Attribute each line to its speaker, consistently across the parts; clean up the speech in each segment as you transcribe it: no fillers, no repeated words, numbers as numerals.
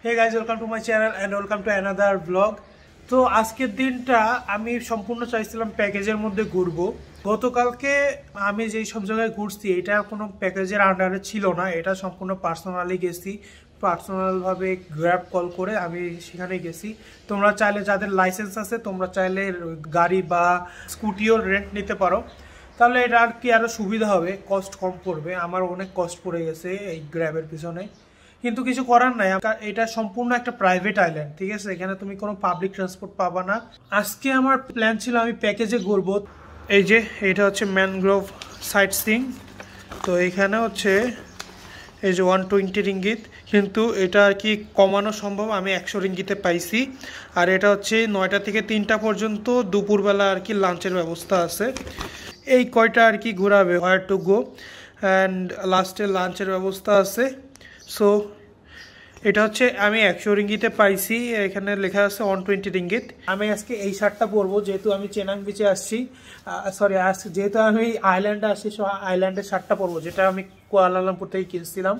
Speaker 1: Hey guys, welcome to my channel and welcome to another vlog. তো আজকের দিনটা আমি সম্পূর্ণ চাইছিলাম প্যাকেজের মধ্যে ঘুরবো। গতকালকে আমি যেই সব জায়গায় ঘুরছি এটা কোনো প্যাকেজের আন্ডারে ছিল না, এটা সম্পূর্ণ পার্সোনালি গেছি, পার্সোনালভাবে গ্র্যাব কল করে আমি সেখানে গেছি। তোমরা চাইলে যাদের লাইসেন্স আছে তোমরা চাইলে গাড়ি বা স্কুটিও রেন্ট নিতে পারো, তাহলে এটা আর কি আরও সুবিধা হবে, কস্ট কম পড়বে। আমার অনেক কস্ট পড়ে গেছে এই গ্র্যাবের পিছনে, কিন্তু কিছু করার নাই, এটা সম্পূর্ণ একটা প্রাইভেট আইল্যান্ড, ঠিক আছে? এখানে তুমি কোনো পাবলিক ট্রান্সপোর্ট পাবা না। আজকে আমার প্ল্যান ছিল আমি প্যাকেজে ঘুরবো। এই যে এটা হচ্ছে ম্যানগ্রোভ সাইট সিং, তো এইখানে হচ্ছে এই যে 120 রিঙ্গিত, কিন্তু এটা আর কি কমানো সম্ভব, আমি 100 রিঙ্গিতে পাইছি। আর এটা হচ্ছে 9টা থেকে 3টা পর্যন্ত, দুপুরবেলা আর কি লাঞ্চের ব্যবস্থা আছে। এই কয়টা আর কি ঘোরাবে, হোয়ার টু গো, অ্যান্ড লাস্টে লাঞ্চের ব্যবস্থা আছে। সো এটা হচ্ছে আমি 100 রিঙ্গিতে পাইছি, এখানে লেখা আছে 120 রিঙ্গিত। আমি আজকে এই শার্টটা পরবো, যেহেতু আমি চেনাং বিচে আসছি, যেহেতু আমি আইল্যান্ডে আসছি, সো আইল্যান্ডের শার্টটা পরবো, যেটা আমি কুয়ালালামপুর থেকে কিনছিলাম।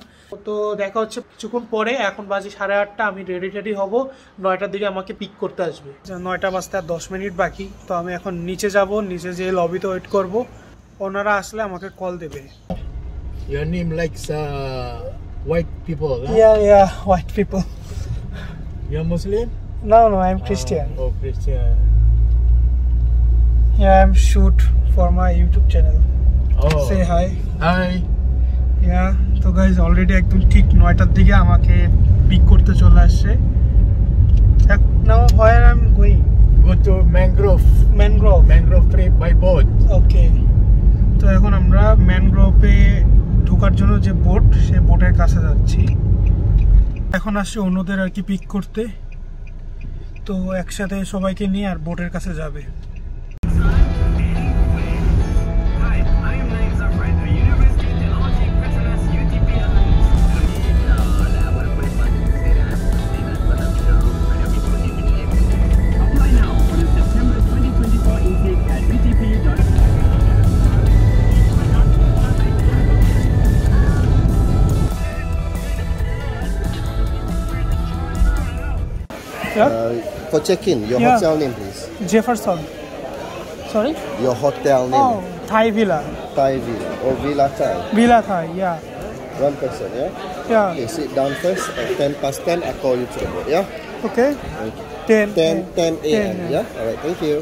Speaker 1: তো দেখা হচ্ছে কিছুক্ষণ পরে, এখন বাজে 8:30, আমি রেডি হব, 9টার দিকে আমাকে পিক করতে আসবে। 9টা বাজতে আর 10 মিনিট বাকি, তো আমি এখন নিচে যাব, নিচে যেয়ে লবিতে ওয়েট করব, ওনারা আসলে আমাকে কল দেবে।
Speaker 2: Your name likes white people, huh?
Speaker 1: Yeah, white people.
Speaker 2: You're Muslim?
Speaker 1: No, I'm Christian.
Speaker 2: Oh, Christian.
Speaker 1: Yeah, I'm shoot for my YouTube channel.
Speaker 2: Oh.
Speaker 1: Say hi.
Speaker 2: Hi.
Speaker 1: Yeah, তো guys already একদম ঠিক 9টার দিকে আমাকে pick করতে চলে আসছে। Now where I'm going?
Speaker 2: Go to Mangrove trip by boat.
Speaker 1: Okay. তো এখন আমরা ম্যানগ্রোভে ঢোকার জন্য যে বোট, সেই বোটের কাছে যাচ্ছি। এখন আসছে অন্যদের আর কি পিক করতে, তো একসাথে সবাইকে নিয়ে আর বোটের কাছে যাবে।
Speaker 3: For check-in, your hotel name, please.
Speaker 1: Jefferson. Sorry?
Speaker 3: Your hotel name.
Speaker 1: Oh, Thai Villa.
Speaker 3: Thai Villa or Villa Thai.
Speaker 1: Villa Thai, yeah.
Speaker 3: One person, yeah?
Speaker 1: Yeah.
Speaker 3: Okay, sit down first. At 10:10, I call you to the boat, yeah?
Speaker 1: Okay.
Speaker 3: Thank you. 10 a.m.,
Speaker 1: 10,
Speaker 3: yeah? Alright, thank you.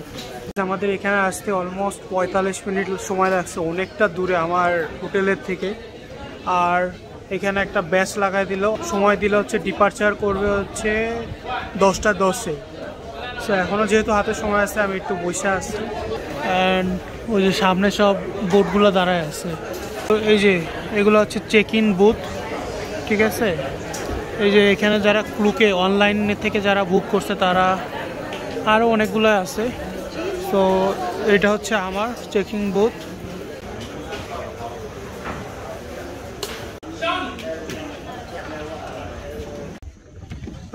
Speaker 1: আমাদের এখানে আসতে almost 45 minute সময় লাগছে, অনেকটা দূরে আমার হোটেলের থেকে। আর এখানে একটা ব্যাচ লাগাই দিল, সময় দিল হচ্ছে ডিপারচার করবে হচ্ছে 10:10-এ। সো এখনও যেহেতু হাতে সময় আছে, আমি একটু বসে আসছি। অ্যান্ড ওই যে সামনে সব বোটগুলো দাঁড়ায় আছে, তো এই যে এগুলো হচ্ছে চেক ইন বুথ, ঠিক আছে? এই যে এখানে যারা ক্লুকে অনলাইনে থেকে যারা বুক করছে তারা, আরও অনেকগুলো আছে। তো এটা হচ্ছে আমার চেকিং বুথ।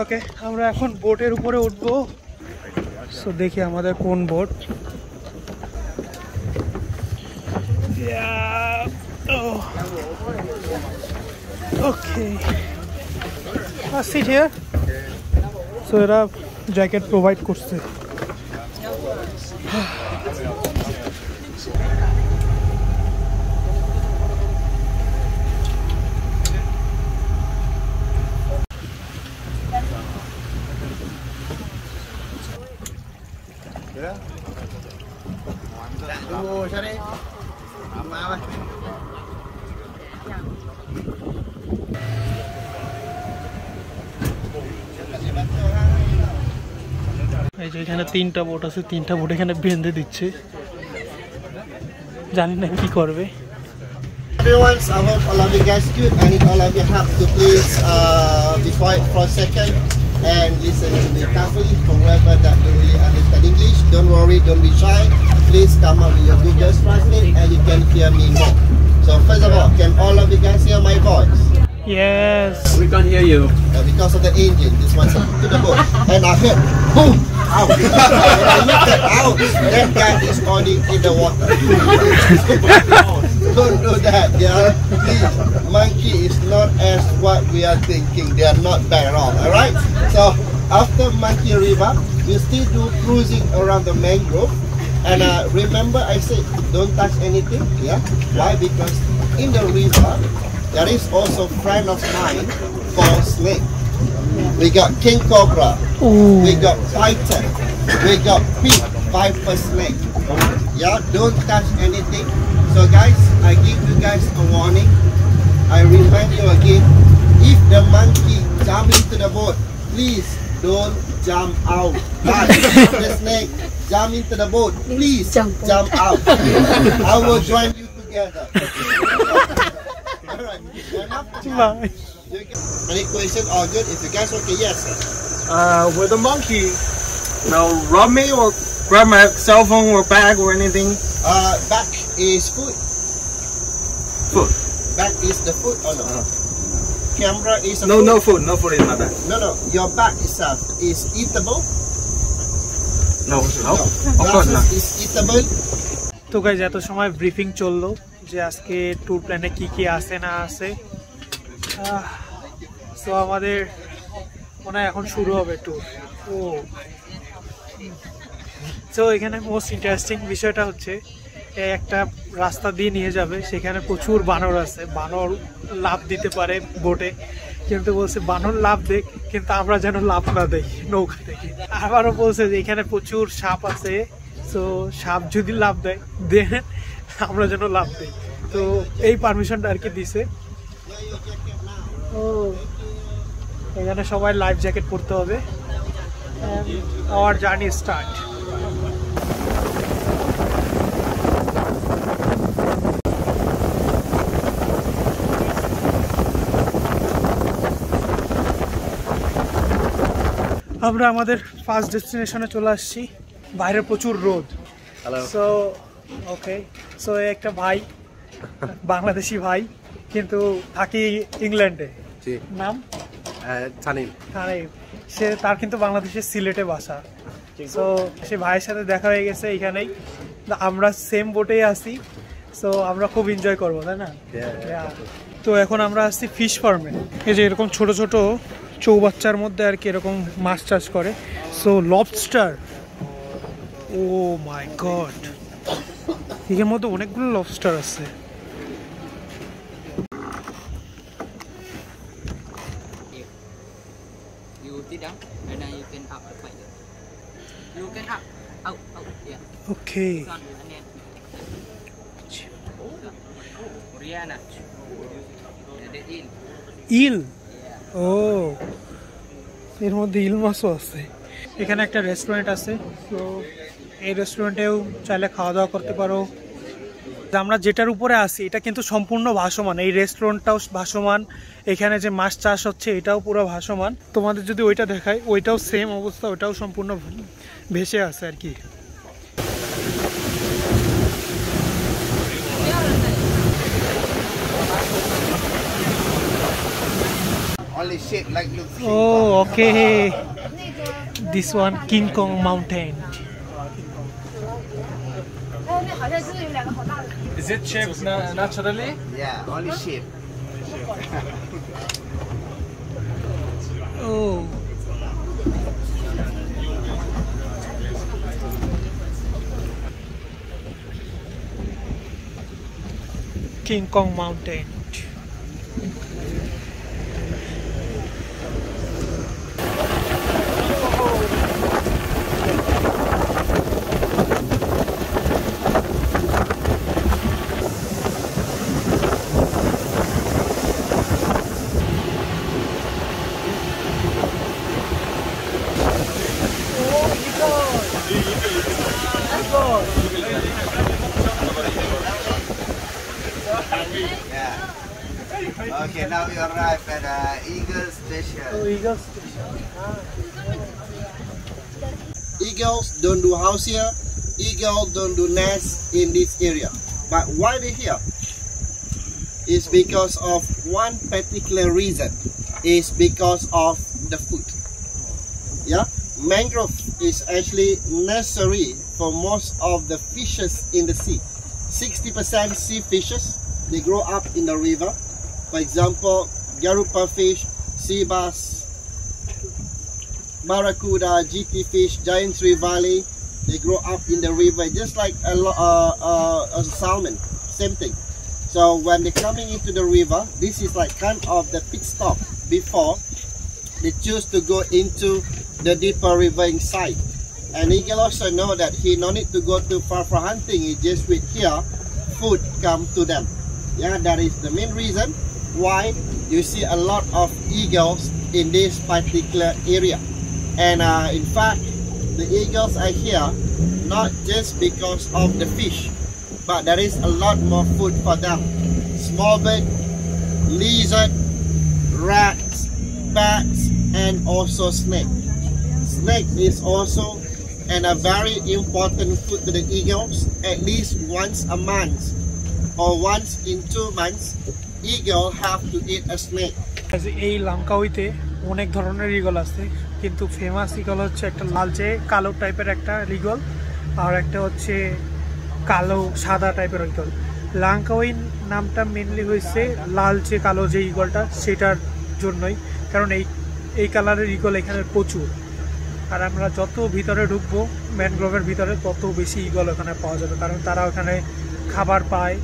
Speaker 1: ওকে, আমরা এখন বোটের উপরে উঠবো। সো দেখি আমাদের কোন boat. Okay, sit here. So এরা জ্যাকেট প্রোভাইড করছে। এই যে এখানে 3টা বোট আছে, 3টা বোট এখানে বেঁধে দিচ্ছে, জানি না কি করবে।
Speaker 3: Everyone, I hope all of you guys good. I need all of you have to please be quiet for a second and listen to me carefully from whoever that don't really understand English. Don't worry, don't be shy. Please come up with your Google Translate and you can hear me more. So first of all, can all of you guys hear my voice?
Speaker 1: Yes.
Speaker 2: We can't hear you.
Speaker 3: Because of the engine, this one's to the boat. And I heard boom, out. When I looked out, that guy is falling in the water. Don't do that, yeah. Please, monkey is not as what we are thinking. They are not bad at all. All right. So after Monkey River, we still do cruising around the mangrove. And remember, I said don't touch anything. Yeah. Why? Because in the river there is also friend of mine called snake. We got king cobra.
Speaker 1: Ooh.
Speaker 3: We got python. We got pig, viper snake. Yeah, don't touch anything. So guys, I give you guys a warning. I remind you again, if the monkey jump into the boat, please don't jump out. But if the snake jump into the boat, please jump out. I will join you together. Alright,
Speaker 1: Bye.
Speaker 3: any question? All good? If you guys okay, yes.
Speaker 4: With the monkey, now rob me or grab my cell phone or bag or anything.
Speaker 3: Back is food.
Speaker 4: Food.
Speaker 3: Back is the food or no? Camera is a
Speaker 4: No,
Speaker 3: food.
Speaker 4: no food in my bag.
Speaker 3: No. Your bag itself is eatable.
Speaker 4: No, of course
Speaker 3: Glasses
Speaker 4: not.
Speaker 3: is eatable.
Speaker 1: তো guys এত সময় briefing চললো যে আজকে tour প্ল্যানে কি কি আছে না আছে। তো আমাদের মনে হয় এখন শুরু হবে ট্যুর। ও তো এখানে মোস্ট ইন্টারেস্টিং বিষয়টা হচ্ছে একটা রাস্তা দিয়ে নিয়ে যাবে, সেখানে প্রচুর বানর আছে, বানর লাফ দিতে পারে বোটে, কিন্তু বলছে বানর লাফ দেখ কিন্তু আমরা যেন লাফ না দেই নৌকা থেকে। আবারও বলছে যে এখানে প্রচুর সাপ আছে, তো সাপ যদি লাফ দেয় দেন আমরা যেন লাফ দিই। তো এই পারমিশনটা আর কি দিছে। ও এখানে সবাই লাইফ জ্যাকেট পরতে হবে। Hour journey start. আমরা আমাদের ফার্স্ট ডেস্টিনেশনে চলে আসছি। বাইরে প্রচুর রোদ। সো ওকে, সো একটা ভাই, বাংলাদেশি ভাই, কিন্তু থাকি ইংল্যান্ডে। নাম
Speaker 4: Tanim.
Speaker 1: সে তার কিন্তু বাংলাদেশের সিলেটে বাসা। সো সে ভাইয়ের সাথে দেখা হয়ে গেছে এখানেই। আমরা সেম বোটেই আছি, সো আমরা খুব এনজয় করবো, তাই না? তো এখন আমরা আসছি ফিশ ফার্মে। এই যে এরকম ছোট ছোট চৌবাচ্চার মধ্যে আর কি এরকম মাছ চাষ করে। So lobster, O my god, এর মধ্যে অনেকগুলো লবস্টার আছে।
Speaker 5: You sit down and then you can up like that. You can up, out, yeah.
Speaker 1: Okay,
Speaker 5: Sun and then. Rihanna. The in.
Speaker 1: ইল, ও এর মধ্যে ইল মাছও আছে। এখানে একটা রেস্টুরেন্ট আছে, তো এই রেস্টুরেন্টেও চাইলে খাওয়া দাওয়া করতে পারো। আমরা যেটার উপরে আছি এটা কিন্তু সম্পূর্ণ ভাসমান, এই রেস্টুরেন্টটাও ভাসমান, এখানে যে মাছ চাষ হচ্ছে এটাও পুরো ভাসমান। তোমাদের যদি ওইটা দেখায়, ওইটাও সেম অবস্থা, ওইটাও সম্পূর্ণ ভেসে আছে আর কি।
Speaker 3: Only shape like look.
Speaker 1: Oh, okay. This one, King Kong Mountain.
Speaker 4: Is it shaped naturally?
Speaker 3: Yeah, only shape.
Speaker 1: Oh. King Kong Mountain.
Speaker 3: Okay, now we arrive at Eagle Station.
Speaker 1: Oh, Eagle Station.
Speaker 3: Eagles don't do house here. Eagles don't do nest in this area. But why they here? Is because of one particular reason. Is because of the food. Yeah, mangrove is actually necessary for most of the fishes in the sea. 60% sea fishes. They grow up in the river. For example, garupa fish, sea bass, barracuda, GT fish, giant trevally. They grow up in the river just like a salmon. Same thing. So when they're coming into the river, this is like kind of the pit stop before they choose to go into the deeper river inside. And eagle also know that he no need to go too far for hunting. He just wait here, food come to them. Yeah, that is the main reason why you see a lot of eagles in this particular area. And in fact, the eagles are here not just because of the fish, but there is a lot more food for them. Small bird, lizard, rats, bats, and also snake. Snake is also a very important food to the eagles. At least once a month or once in 2 months, eagle have to eat a snake.
Speaker 1: এই লাঙ্কাউইতে অনেক ধরনের eagle আছে, কিন্তু famous eagle হচ্ছে একটা লালচে কালো টাইপের একটা ঈগল, আর একটা হচ্ছে কালো সাদা টাইপের ঈগল। লাঙ্কাউই নামটা মেনলি হয়েছে লালচে কালো যে ঈগলটা সেটার জন্যই, কারণ এই কালারের ঈগল এখানে প্রচুর। আর আমরা যত ভিতরে ঢুকবো ম্যানগ্রোভের ভিতরে, তত বেশি ঈগল ওখানে পাওয়া যাবে, কারণ তারা ওখানে খাবার পায়।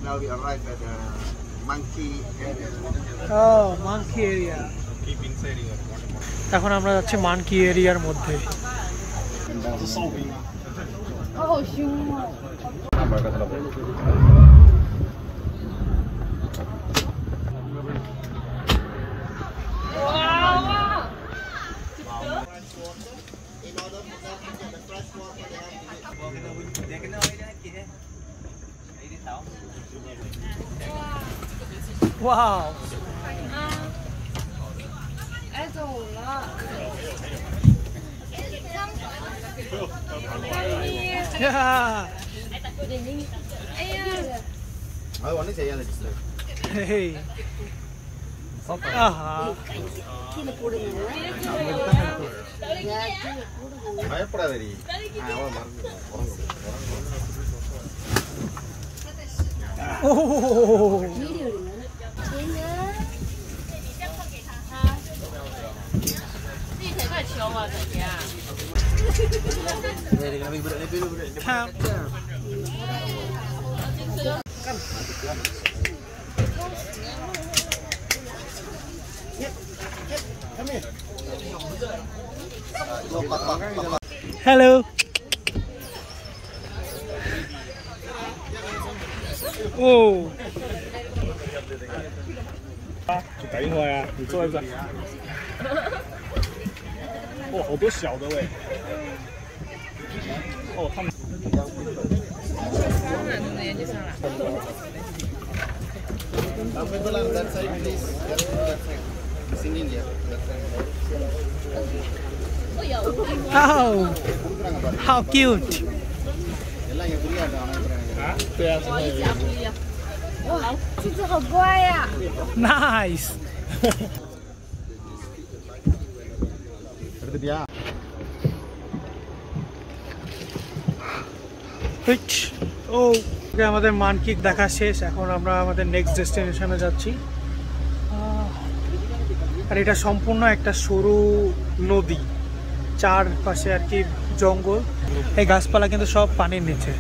Speaker 3: Now we arrive at the monkey area.
Speaker 1: Oh, monkey area. এখন আমরা যাচ্ছি মানকি এরিয়ার মধ্যে। Wow. Yeah. Hey. Aha. Oh. Hello. Oh.
Speaker 4: 等一会儿啊，你坐一坐。哦，好多小的喂。哦，他们。
Speaker 1: Oh, how cute!
Speaker 4: 啊？对啊。
Speaker 6: 哇，这只好乖呀！
Speaker 1: Nice. Oh, আমাদের মানকি দেখা শেষ। এখন আমরা আমাদের নেক্সট ডেস্টিনেশনে যাচ্ছি। আর এটা সম্পূর্ণ একটা সরু নদী, চারপাশে আর কি জঙ্গল। এই গাছপালা কিন্তু সব পানির নিচে।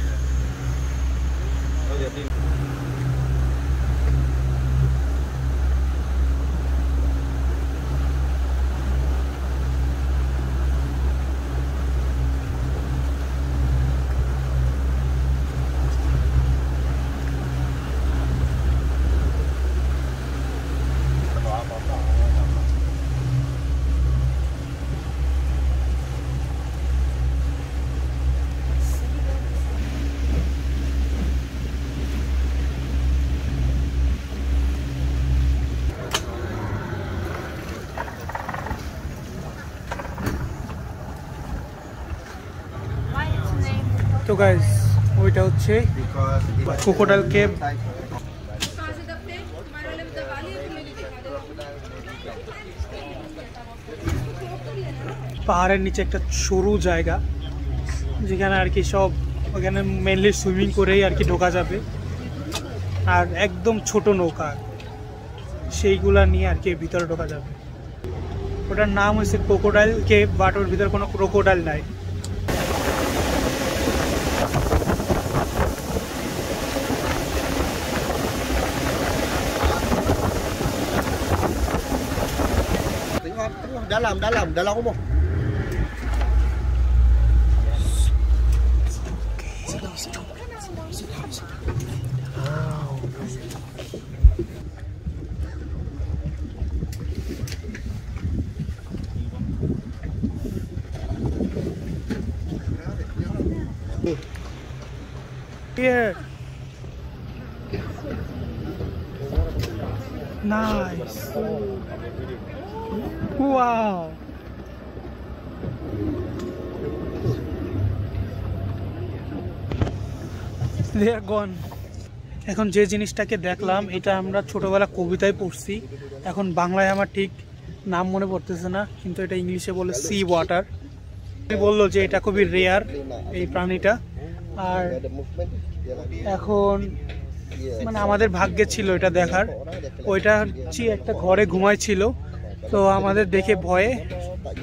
Speaker 1: তো গাইস ওইটা হচ্ছে ক্রোকোডাইল কেভ। পাহাড়ের নিচে একটা সরু জায়গা যেখানে আর কি সব ওখানে মেনলি সুইমিং করেই আর কি ঢোকা যাবে, আর একদম ছোট নৌকা সেইগুলা নিয়ে আর কি ভিতরে ঢোকা যাবে। ওটার নাম হচ্ছে ক্রোকোডাইল কেভ, বাট ওর ভিতরে কোনো ক্রোকোডাইল নাই।
Speaker 3: Dalam rumah.
Speaker 1: Here. Nice. Wow. They are gone. এখন যে জিনিসটাকে দেখলাম এটা আমরা ছোটবেলা কবিতায় পড়ছি, এখন বাংলায় আমার ঠিক নাম মনে পড়তেছে না, কিন্তু এটা ইংলিশে বলে সি ওয়াটার। বললো যে এটা খুবই রেয়ার এই প্রাণীটা, আর এখন মানে আমাদের ভাগ্যে ছিল এটা দেখার। ওইটা হচ্ছে একটা ঘরে ঘুমাইছিল, তো আমাদের দেখে ভয়ে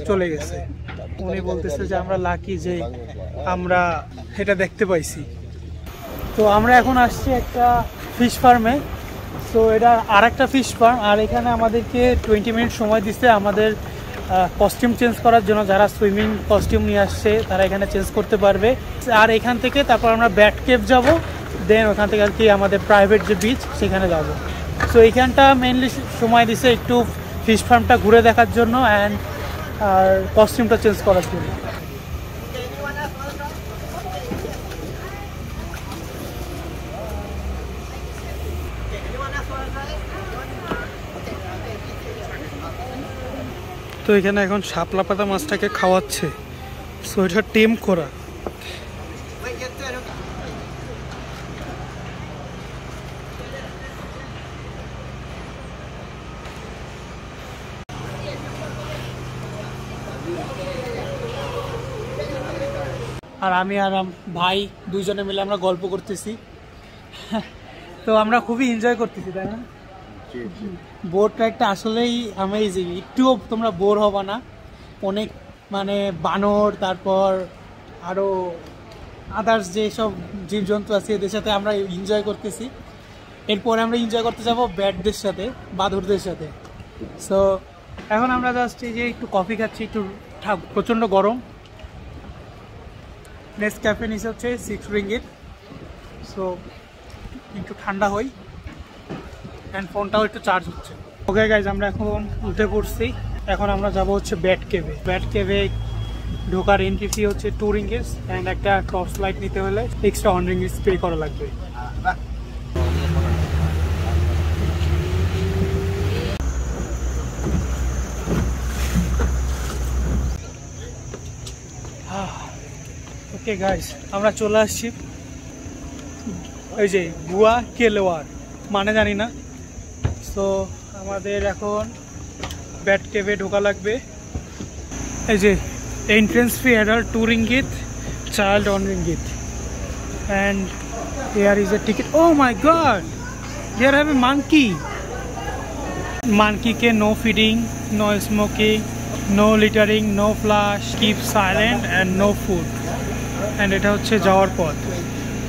Speaker 1: চলে গেছে। উনি বলতেছে যে আমরা লাকি যে আমরা এটা দেখতে পাইছি। তো আমরা এখন আসছি একটা ফিশ ফার্মে। তো এটা আর একটা ফিশ ফার্ম, আর এখানে আমাদেরকে 20 মিনিট সময় দিচ্ছে আমাদের কস্টিউম চেঞ্জ করার জন্য। যারা সুইমিং কস্টিউম নিয়ে আসছে তারা এখানে চেঞ্জ করতে পারবে। আর এখান থেকে তারপর আমরা ব্যাট কেভ যাব, দেন ওখান থেকে আর কি আমাদের প্রাইভেট যে বিচ সেখানে যাব। সো এইখানটা মেনলি সময় দিচ্ছে একটু ফিশ ফার্মটা ঘুরে দেখার জন্য অ্যান্ড আর কস্টিউমটা চেঞ্জ করার জন্য। তো এখানে এখন শাপলা পাতা মাছটাকে খাওয়াচ্ছে, সো এটা টেম করা। আর আমি আর ভাই দুইজনে মিলে আমরা গল্প করতেছি। তো আমরা খুবই এনজয় করতেছি, তাই না? বোট রাইডটা আসলেই অ্যামেজিং, একটুও তোমরা বোর হবা না। অনেক মানে বানর, তারপর আরও আদার্স যেসব জীবজন্তু আছে এদের সাথে আমরা এনজয় করতেছি। এরপরে আমরা এনজয় করতে যাব ব্যাটদের সাথে, বাদুরদের সাথে। সো এখন আমরা জাস্ট এই যে একটু কফি খাচ্ছি, একটু প্রচণ্ড গরম। নেসক্যাফে নিচে হচ্ছে 6 রিঙ্গিট। সো একটু ঠান্ডা হই, অ্যান্ড ফোনটাও একটু চার্জ হচ্ছে। ওকে গাইজ, আমরা এখন উঠে পড়ছি। এখন আমরা যাব হচ্ছে ব্যাট কেভে। ব্যাট কেভে ঢোকার এন্ট্রি ফি হচ্ছে 2 রিঙ্গিট, অ্যান্ড একটা টর্চ লাইট নিতে হলে এক্সট্রা 1 রিঙ্গিট পে করা লাগবে। ওকে গাইজ, আমরা চলে আসছি ওই যে গুয়া কেলোয়ার, মানে জানি না। সো আমাদের এখন ব্যাট কেভে ঢোকা লাগবে। এই যে entrance fee adult 2 ringgit, child 1 ringgit, and here is a ticket. Oh my God, here have a monkey. Monkey কে no feeding, no smoking, no littering, no flush, keep silent and no food. And এটা হচ্ছে যাওয়ার পথ।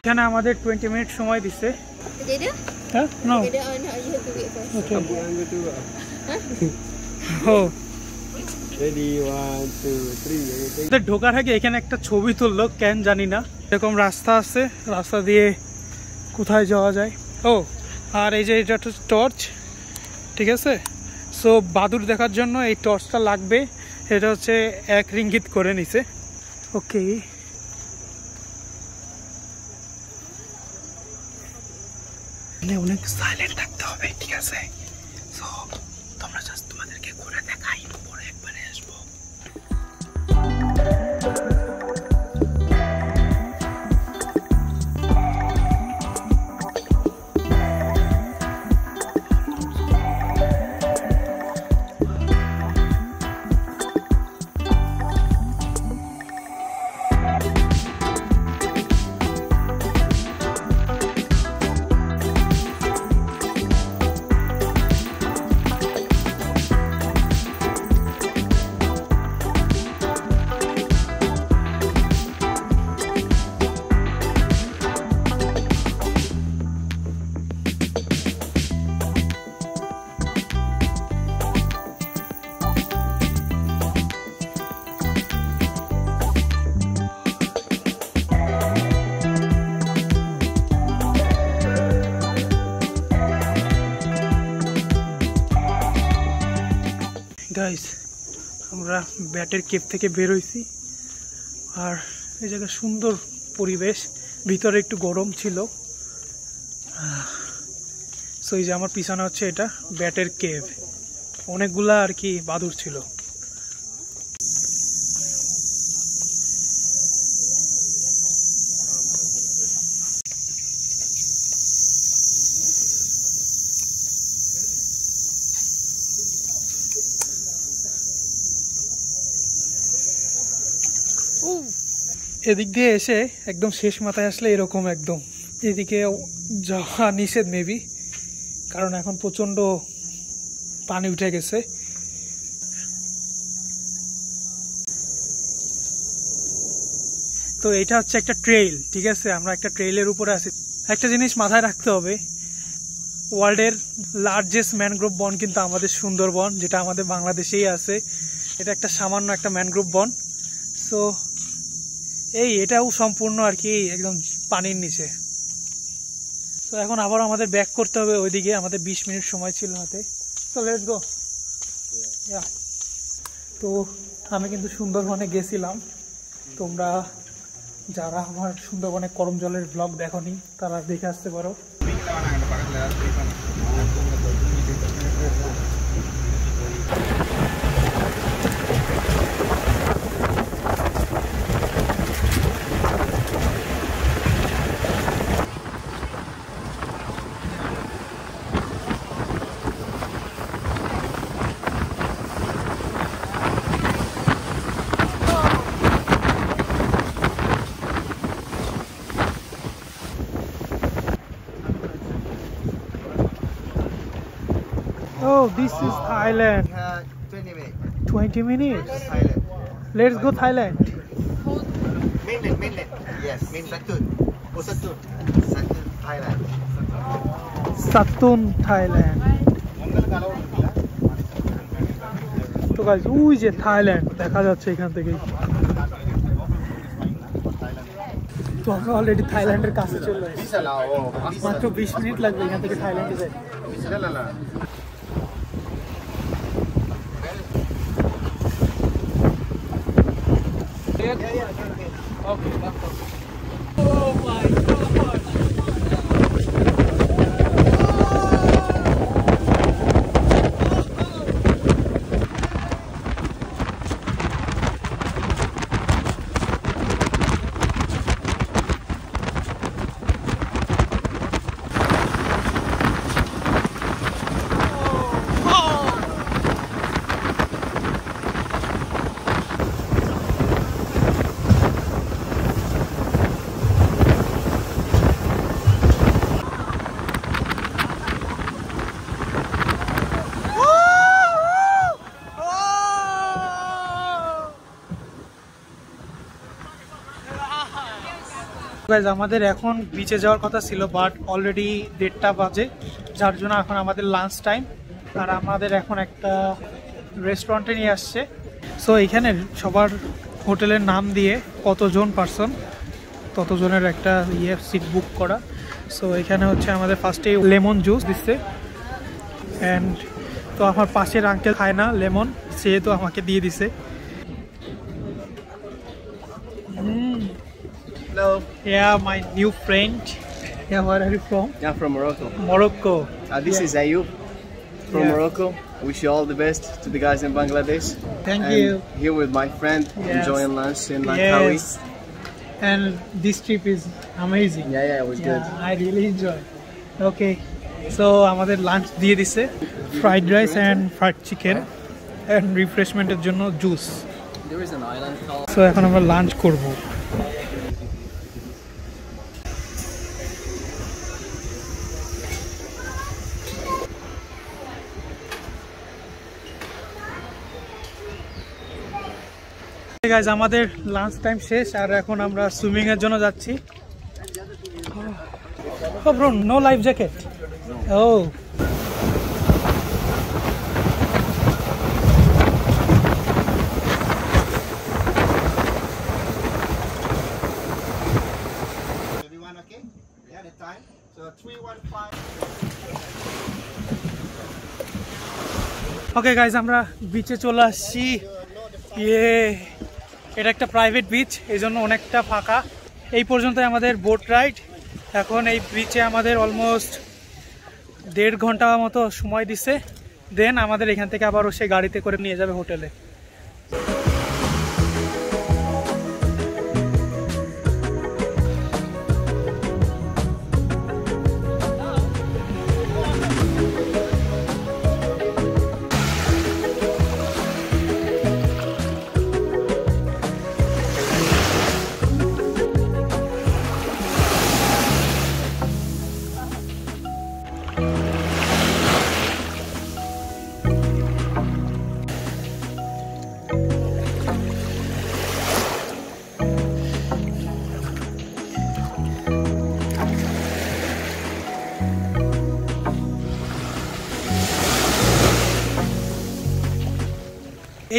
Speaker 1: এখানে আমাদের 20 minute সময় দিচ্ছে। হ্যাঁ, নো ওকে। ও
Speaker 3: Ready, 1, 2, 3.
Speaker 1: ঢোকার আগে এখানে একটা ছবি তুললো, কেন জানি না। এরকম রাস্তা আছে, রাস্তা দিয়ে কোথায় যাওয়া যায়। ও আর এই যে এটা হচ্ছে টর্চ, ঠিক আছে? সো বাদুর দেখার জন্য এই টর্চটা লাগবে। এটা হচ্ছে 1 রিঙ্গিত করে নিছে। ওকে, অনেক সাইলেন্ট থাকতে হবে, ঠিক আছে? সো তোমরা জাস্ট তোমাদেরকে ঘুরে দেখাই, পরে একবারে আসবো। আমরা ব্যাটের কেভ থেকে বের হইছি। আর এই জায়গায় সুন্দর পরিবেশ, ভিতরে একটু গরম ছিল। সো এই যে আমার পিছনে হচ্ছে এটা ব্যাটের কেভ, অনেকগুলা আর কি বাদুড় ছিল। এদিক দিয়ে এসে একদম শেষ মাথায় আসলে এরকম একদম এদিকে যাওয়া নিষেধ মেবি, কারণ এখন প্রচন্ড পানি উঠে গেছে। তো এটা হচ্ছে একটা ট্রেইল, ঠিক আছে, আমরা একটা ট্রেইলের উপরে আছি। একটা জিনিস মাথায় রাখতে হবে, ওয়ার্ল্ডের লার্জেস্ট ম্যানগ্রোভ বন কিন্তু আমাদের সুন্দরবন, যেটা আমাদের বাংলাদেশেই আছে। এটা একটা সামান্য একটা ম্যানগ্রোভ বন। সো এটাও সম্পূর্ণ আর কি একদম পানির নিচে। তো এখন আবার আমাদের ব্যাক করতে হবে ওইদিকে, আমাদের 20 মিনিট সময় ছিল হাতে। So let's go. তো আমি কিন্তু সুন্দরবনে গেছিলাম, তোমরা যারা আমার সুন্দরবনে করম জলের ব্লগ দেখোনি তারা দেখে আসতে পারো। Oh, this is Thailand.
Speaker 3: 20 minutes.
Speaker 1: 20 minutes.
Speaker 3: Thailand.
Speaker 1: Let's go Thailand.
Speaker 3: Mainland. Yes, Satun. Satun. Satun, Thailand.
Speaker 1: Satun, Thailand. তো গাইস, ওই যে থাইল্যান্ড দেখা যাচ্ছে এখান থেকে। তো আমরা অলরেডি থাইল্যান্ডের কাছে চলে এসেছি, মাত্র 20 মিনিট লাগবে এখান থেকে থাইল্যান্ডে যাই। আমাদের এখন বিচে যাওয়ার কথা ছিল, বাট অলরেডি 1:30 বাজে, যার জন্য এখন আমাদের লাঞ্চ টাইম। আর আমাদের এখন একটা রেস্টুরেন্টে নিয়ে আসছে। সো এখানে সবার হোটেলের নাম দিয়ে কতজন পার্সন ততজনের একটা সিট বুক করা। সো এখানে হচ্ছে আমাদের ফার্স্টে লেমন জুস দিচ্ছে, অ্যান্ড তো আমার পাশের আঙ্কেল খায় না লেমন, সে তো আমাকে দিয়ে দিছে।
Speaker 4: Hello.
Speaker 1: Yeah, my new friend. Yeah, where are you from?
Speaker 4: Yeah, from Morocco.
Speaker 1: Morocco.
Speaker 4: This
Speaker 1: Yeah.
Speaker 4: is Ayub from
Speaker 1: Yeah.
Speaker 4: Morocco. Wish you all the best to the guys in Bangladesh.
Speaker 1: Thank
Speaker 4: And
Speaker 1: you.
Speaker 4: Here with my friend,
Speaker 1: Yes.
Speaker 4: enjoying lunch in Langkawi.
Speaker 1: Yes. And this trip is amazing.
Speaker 4: Yeah, it was good.
Speaker 1: I really enjoy. Okay. So আমাদের lunch দিয়ে দিছে, fried rice and fried chicken and রিফ্রেশমেন্টের জন্য juice.
Speaker 5: There is an island called
Speaker 1: so এখন আমরা lunch করব। Guys, আমাদের lunch time শেষ আর এখন আমরা সুইমিং এর জন্য যাচ্ছি। Oh bro, no life jacket. Oh.
Speaker 3: Everyone okay? Yeah, the time. So 3:15.
Speaker 1: Okay guys, আমরা বিচে চলে আসছি। এটা একটা প্রাইভেট বিচ, এই জন্য অনেকটা ফাঁকা। এই পর্যন্ত আমাদের বোট রাইড। এখন এই বিচে আমাদের অলমোস্ট 1.5 ঘন্টা মতো সময় দিচ্ছে। দেন আমাদের এখান থেকে আবারও সে গাড়িতে করে নিয়ে যাবে হোটেলে।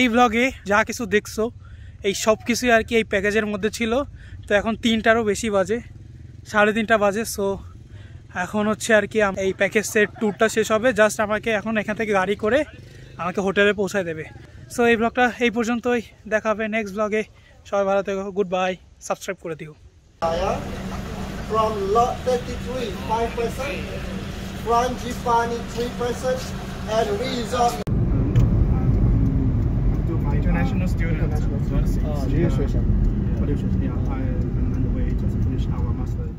Speaker 1: এই ব্লগে যা কিছু দেখছো এই সব কিছুই আর কি এই প্যাকেজের মধ্যে ছিল। তো এখন 3টারও বেশি বাজে, 3:30 বাজে। সো এখন হচ্ছে আর কি এই প্যাকেজের ট্যুরটা শেষ হবে। জাস্ট আমাকে এখন এখান থেকে গাড়ি করে আমাকে হোটেলে পৌঁছায় দেবে। সো এই ব্লগটা এই পর্যন্তই, দেখা হবে নেক্সট ব্লগে। সবাই ভালো থেকো, গুড বাই, সাবস্ক্রাইব করে দিও।
Speaker 3: From lot 33, 5%, Frangipani 3%, and resort.
Speaker 4: International students.
Speaker 2: Registration.
Speaker 4: Yeah, I'm on the way to finish our master's.